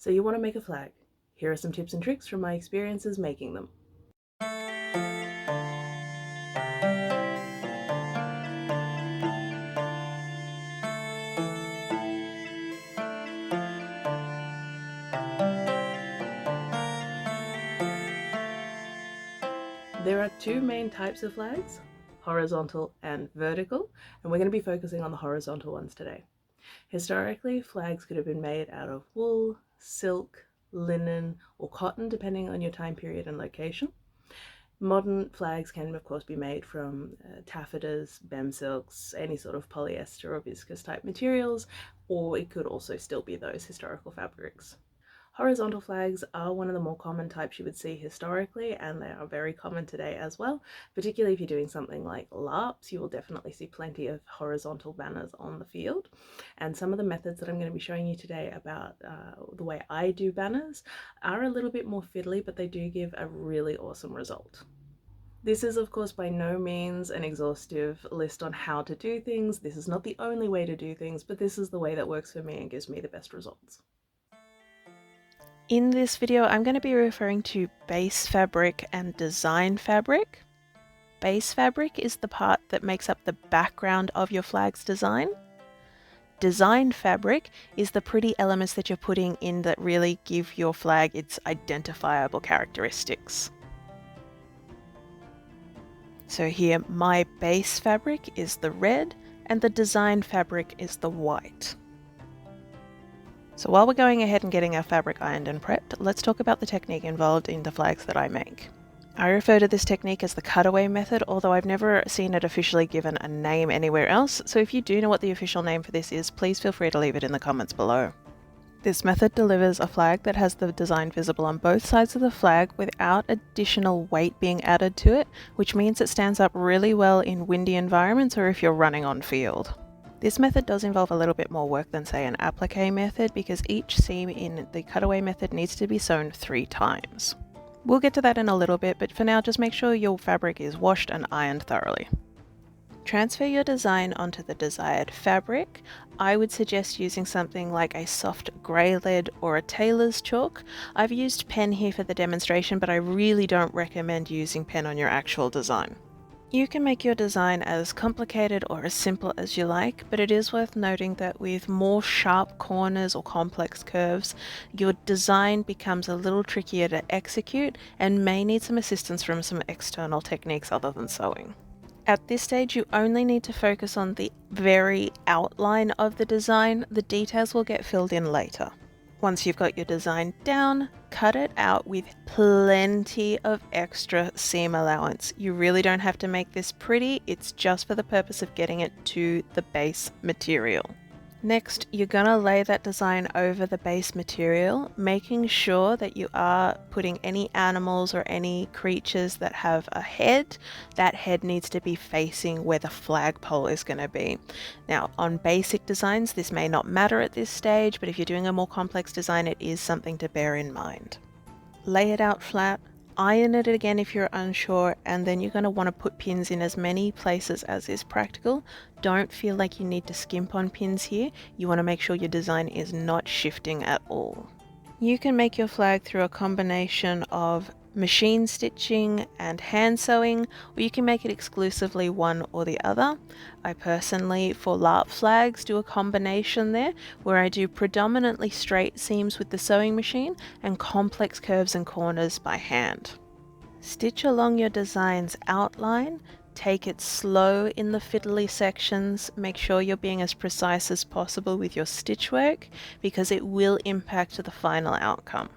So you want to make a flag. Here are some tips and tricks from my experiences making them. There are two main types of flags, horizontal and vertical, and we're going to be focusing on the horizontal ones today. Historically, flags could have been made out of wool, silk, linen, or cotton, depending on your time period and location. Modern flags can, of course, be made from taffetas, bem silks, any sort of polyester or viscose type materials, or it could also still be those historical fabrics. Horizontal flags are one of the more common types you would see historically, and they are very common today as well. Particularly if you're doing something like LARPs, you will definitely see plenty of horizontal banners on the field. And some of the methods that I'm going to be showing you today about the way I do banners are a little bit more fiddly, but they do give a really awesome result. This is, of course, by no means an exhaustive list on how to do things. This is not the only way to do things, but this is the way that works for me and gives me the best results. In this video, I'm going to be referring to base fabric and design fabric. Base fabric is the part that makes up the background of your flag's design. Design fabric is the pretty elements that you're putting in that really give your flag its identifiable characteristics. So here, my base fabric is the red and the design fabric is the white. So while we're going ahead and getting our fabric ironed and prepped, let's talk about the technique involved in the flags that I make. I refer to this technique as the cutaway method, although I've never seen it officially given a name anywhere else, so if you do know what the official name for this is, please feel free to leave it in the comments below. This method delivers a flag that has the design visible on both sides of the flag without additional weight being added to it, which means it stands up really well in windy environments or if you're running on field. This method does involve a little bit more work than, say, an applique method, because each seam in the cutaway method needs to be sewn 3 times. We'll get to that in a little bit, but for now just make sure your fabric is washed and ironed thoroughly. Transfer your design onto the desired fabric. I would suggest using something like a soft grey lead or a tailor's chalk. I've used pen here for the demonstration, but I really don't recommend using pen on your actual design. You can make your design as complicated or as simple as you like, but it is worth noting that with more sharp corners or complex curves, your design becomes a little trickier to execute and may need some assistance from some external techniques other than sewing. At this stage, you only need to focus on the very outline of the design. The details will get filled in later. Once you've got your design down, cut it out with plenty of extra seam allowance. You really don't have to make this pretty, it's just for the purpose of getting it to the base material. Next, you're gonna lay that design over the base material, making sure that you are putting any animals or any creatures that have a head. That head needs to be facing where the flagpole is gonna be. Now, on basic designs, this may not matter at this stage, but if you're doing a more complex design, it is something to bear in mind. Lay it out flat. Iron it again if you're unsure, and then you're going to want to put pins in as many places as is practical. Don't feel like you need to skimp on pins here. You want to make sure your design is not shifting at all. You can make your flag through a combination of machine stitching and hand sewing, or you can make it exclusively one or the other. I personally, for LARP flags, do a combination there where I do predominantly straight seams with the sewing machine and complex curves and corners by hand. Stitch along your design's outline, take it slow in the fiddly sections, make sure you're being as precise as possible with your stitch work because it will impact the final outcome.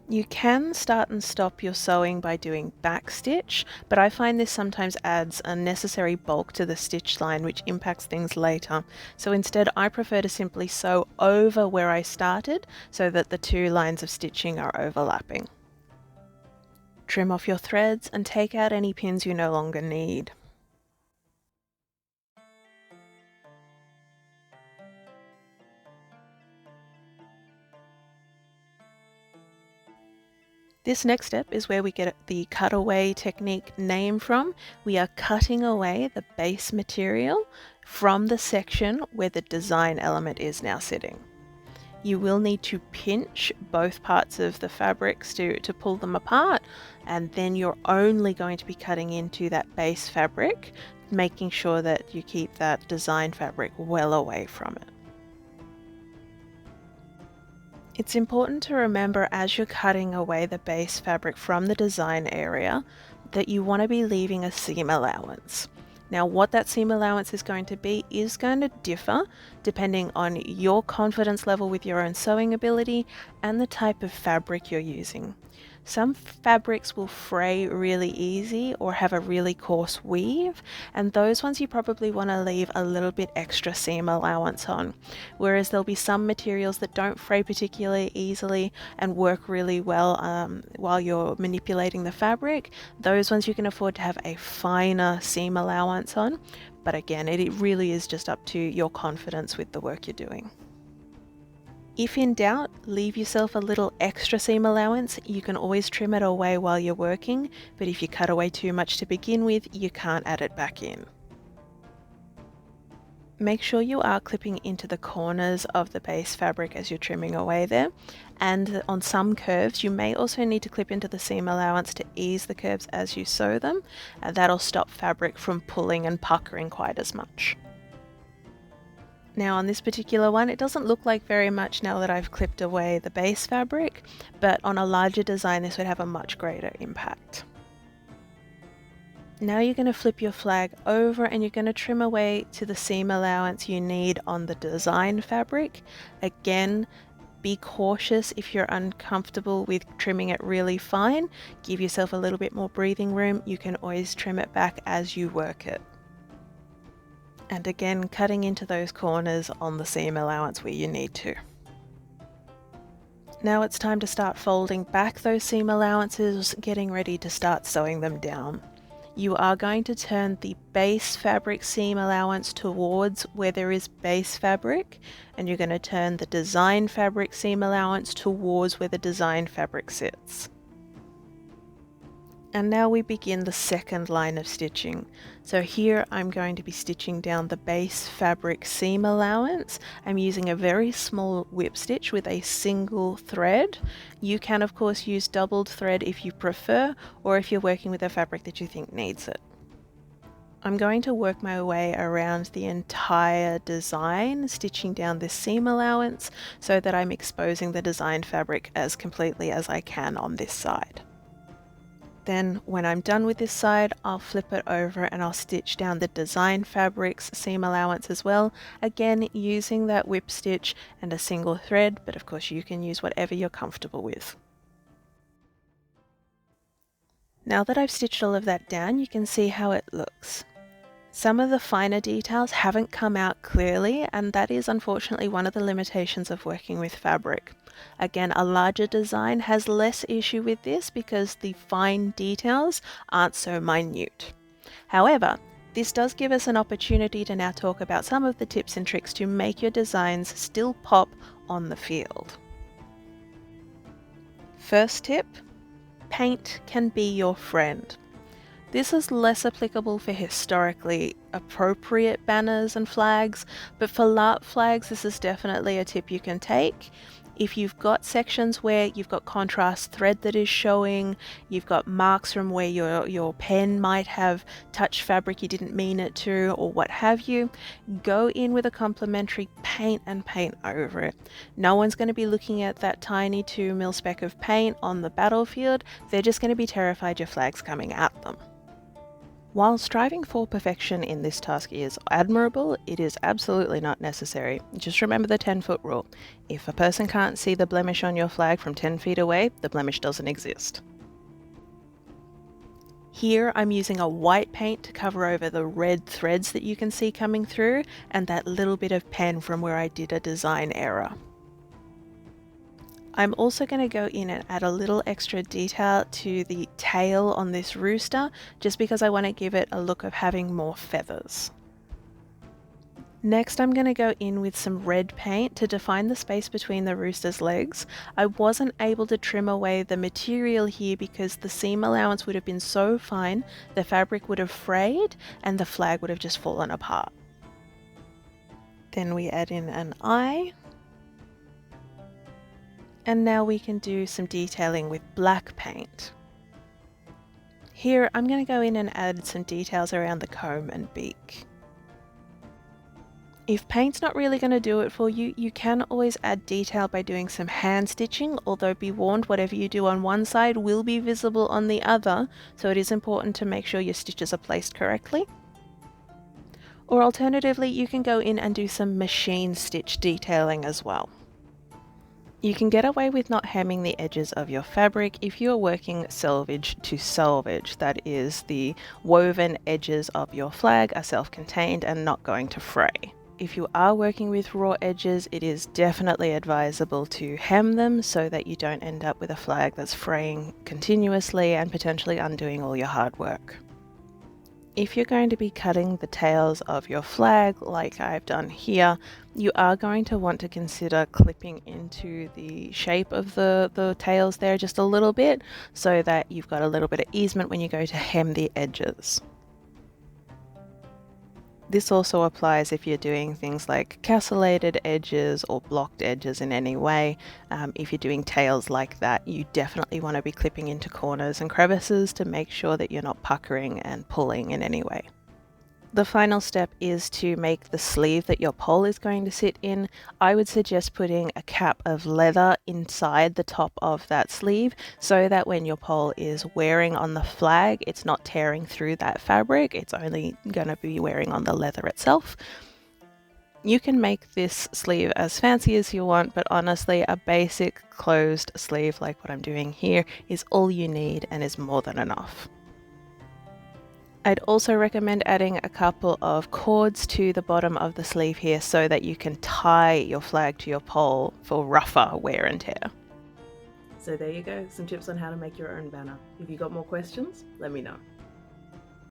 You can start and stop your sewing by doing backstitch, but I find this sometimes adds unnecessary bulk to the stitch line which impacts things later. So instead I prefer to simply sew over where I started so that the 2 lines of stitching are overlapping. Trim off your threads and take out any pins you no longer need. This next step is where we get the cutaway technique name from. We are cutting away the base material from the section where the design element is now sitting. You will need to pinch both parts of the fabrics to pull them apart, and then you're only going to be cutting into that base fabric, making sure that you keep that design fabric well away from it. It's important to remember as you're cutting away the base fabric from the design area that you want to be leaving a seam allowance. Now, what that seam allowance is going to be is going to differ depending on your confidence level with your own sewing ability and the type of fabric you're using. Some fabrics will fray really easy or have a really coarse weave, and those ones you probably want to leave a little bit extra seam allowance on. Whereas there'll be some materials that don't fray particularly easily and work really well while you're manipulating the fabric. Those ones you can afford to have a finer seam allowance on, but again, it really is just up to your confidence with the work you're doing. If in doubt, leave yourself a little extra seam allowance. You can always trim it away while you're working, but if you cut away too much to begin with, you can't add it back in. Make sure you are clipping into the corners of the base fabric as you're trimming away there, and on some curves you may also need to clip into the seam allowance to ease the curves as you sew them, and that'll stop fabric from pulling and puckering quite as much. Now on this particular one, it doesn't look like very much now that I've clipped away the base fabric, but on a larger design this would have a much greater impact. Now you're going to flip your flag over and you're going to trim away to the seam allowance you need on the design fabric. Again, be cautious if you're uncomfortable with trimming it really fine. Give yourself a little bit more breathing room. You can always trim it back as you work it. And again, cutting into those corners on the seam allowance where you need to. Now it's time to start folding back those seam allowances, getting ready to start sewing them down. You are going to turn the base fabric seam allowance towards where there is base fabric, and you're going to turn the design fabric seam allowance towards where the design fabric sits. And now we begin the second line of stitching. So here I'm going to be stitching down the base fabric seam allowance. I'm using a very small whip stitch with a single thread. You can of course use doubled thread if you prefer, or if you're working with a fabric that you think needs it. I'm going to work my way around the entire design, stitching down this seam allowance so that I'm exposing the design fabric as completely as I can on this side. Then when I'm done with this side, I'll flip it over and I'll stitch down the design fabric's seam allowance as well, again using that whip stitch and a single thread, but of course you can use whatever you're comfortable with. Now that I've stitched all of that down, you can see how it looks. Some of the finer details haven't come out clearly, and that is unfortunately one of the limitations of working with fabric. Again, a larger design has less issue with this because the fine details aren't so minute. However, this does give us an opportunity to now talk about some of the tips and tricks to make your designs still pop on the field. First tip, paint can be your friend. This is less applicable for historically appropriate banners and flags, but for LARP flags this is definitely a tip you can take. If you've got sections where you've got contrast thread that is showing, you've got marks from where your pen might have touched fabric you didn't mean it to, or what have you, go in with a complementary paint and paint over it. No one's going to be looking at that tiny 2 mil speck of paint on the battlefield, they're just going to be terrified your flag's coming at them. While striving for perfection in this task is admirable, it is absolutely not necessary. Just remember the 10-foot rule. If a person can't see the blemish on your flag from 10 feet away, the blemish doesn't exist. Here I'm using a white paint to cover over the red threads that you can see coming through, and that little bit of pen from where I did a design error. I'm also going to go in and add a little extra detail to the tail on this rooster, just because I want to give it a look of having more feathers. Next I'm going to go in with some red paint to define the space between the rooster's legs. I wasn't able to trim away the material here because the seam allowance would have been so fine the fabric would have frayed and the flag would have just fallen apart. Then we add in an eye. And now we can do some detailing with black paint. Here I'm going to go in and add some details around the comb and beak. If paint's not really going to do it for you, you can always add detail by doing some hand stitching, although be warned, whatever you do on one side will be visible on the other, so it is important to make sure your stitches are placed correctly. Or alternatively, you can go in and do some machine stitch detailing as well. You can get away with not hemming the edges of your fabric if you're working selvage to selvage. That is, the woven edges of your flag are self-contained and not going to fray. If you are working with raw edges, it is definitely advisable to hem them so that you don't end up with a flag that's fraying continuously and potentially undoing all your hard work. If you're going to be cutting the tails of your flag, like I've done here, you are going to want to consider clipping into the shape of the tails there just a little bit, so that you've got a little bit of easement when you go to hem the edges. This also applies if you're doing things like castellated edges or blocked edges in any way. If you're doing tails like that, you definitely want to be clipping into corners and crevices to make sure that you're not puckering and pulling in any way. The final step is to make the sleeve that your pole is going to sit in. I would suggest putting a cap of leather inside the top of that sleeve so that when your pole is wearing on the flag, it's not tearing through that fabric. It's only going to be wearing on the leather itself. You can make this sleeve as fancy as you want, but honestly, a basic closed sleeve like what I'm doing here is all you need and is more than enough. I'd also recommend adding a couple of cords to the bottom of the sleeve here so that you can tie your flag to your pole for rougher wear and tear. So there you go, some tips on how to make your own banner. If you've got more questions, let me know.